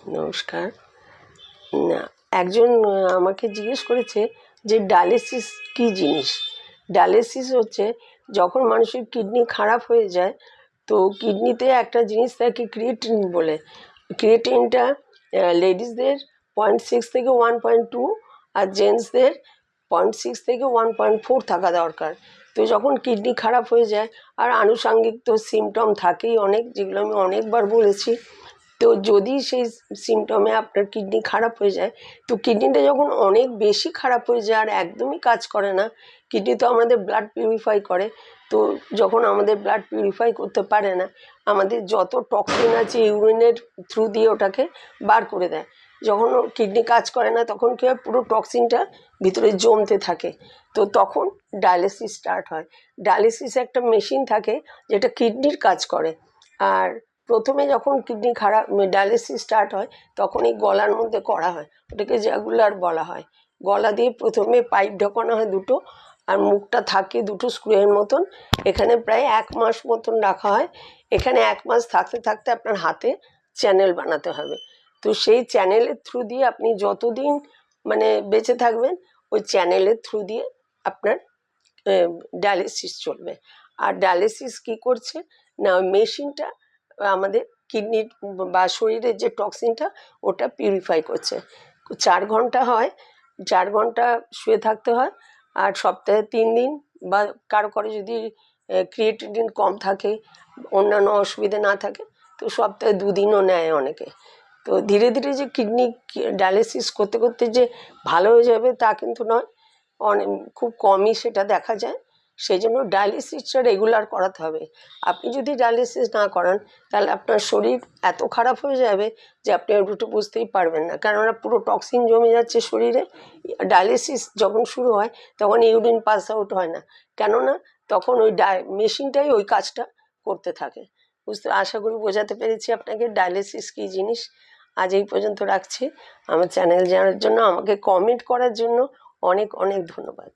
নমস্কার। না, একজন আমাকে জিজ্ঞেস করেছে যে ডায়ালিসিস কী জিনিস। ডায়ালিসিস হচ্ছে যখন মানুষের কিডনি খারাপ হয়ে যায়, তো কিডনিতে একটা জিনিস থাকে ক্রিয়েটিন বলে। ক্রিয়েটিনটা লেডিসদের 0.6 থেকে 1.2 আর জেন্টসদের 0.6 থেকে 1.4 থাকা দরকার। তো যখন কিডনি খারাপ হয়ে যায়, আর আনুষঙ্গিক তো সিমটম থাকেই অনেক, যেগুলো আমি অনেকবার বলেছি। তো যদি সেই সিমটমে আপনার কিডনি খারাপ হয়ে যায়, তো কিডনিটা যখন অনেক বেশি খারাপ হয়ে যায় আর একদমই কাজ করে না, কিডনি তো আমাদের ব্লাড পিউরিফাই করে, তো যখন আমাদের ব্লাড পিউরিফাই করতে পারে না, আমাদের যত টক্সিন আছে ইউরিনের থ্রু দিয়ে ওটাকে বার করে দেয়। যখন কিডনি কাজ করে না, তখন কী হয়, পুরো টক্সিনটা ভিতরে জমতে থাকে। তো তখন ডায়ালিসিস স্টার্ট হয়। ডায়ালিসিস একটা মেশিন থাকে যেটা কিডনির কাজ করে। আর প্রথমে যখন কিডনি খারাপ ডায়ালিসিস স্টার্ট হয়, তখন এই গলার মধ্যে করা হয়, ওটাকে জাগুলার বলা হয়। গলা দিয়ে প্রথমে পাইপ ঢোকানো হয় দুটো, আর মুখটা থাকে দুটো স্ক্রুয়ের মতন। এখানে প্রায় 1 মাস মতন রাখা হয়। এখানে 1 মাস থাকতে থাকতে আপনার হাতে চ্যানেল বানাতে হবে। তো সেই চ্যানেলের থ্রু দিয়ে আপনি যতদিন বেঁচে থাকবেন, ওই চ্যানেলের থ্রু দিয়ে আপনার ডায়ালিসিস চলবে। আর ডায়ালিসিস কী করছে না, ওই মেশিনটা আমাদের কিডনির বা শরীরের যে টক্সিনটা ওটা পিউরিফাই করছে। 4 ঘন্টা হয়, 4 ঘন্টা শুয়ে থাকতে হয়। আর সপ্তাহে 3 দিন, বা কারো যদি ক্রিয়েটিনিন কম থাকে, অন্যান্য অসুবিধে না থাকে, তো সপ্তাহে 2 দিনও নেয় অনেকে। তো ধীরে ধীরে যে কিডনি ডায়ালিসিস করতে করতে যে ভালো হয়ে যাবে তা কিন্তু নয়, অনেক খুব কমই সেটা দেখা যায়। সেই জন্য ডায়ালিসিসটা রেগুলার করাতে হবে। আপনি যদি ডায়ালিসিস না করান, তাহলে আপনার শরীর এত খারাপ হয়ে যাবে যে আপনি একটু বুঝতেই পারবেন না, কেননা পুরো টক্সিন জমে যাচ্ছে শরীরে। ডায়ালিসিস যখন শুরু হয়, তখন ইউরিন পাস আউট হয় না, কেননা তখন ওই মেশিনটাই ওই কাজটা করতে থাকে। আশা করি বোঝাতে পেরেছি আপনাকে ডায়ালিসিস কী জিনিস। আজ এই পর্যন্ত রাখছি। আমার চ্যানেল জানার জন্য, আমাকে কমেন্ট করার জন্য অনেক অনেক ধন্যবাদ।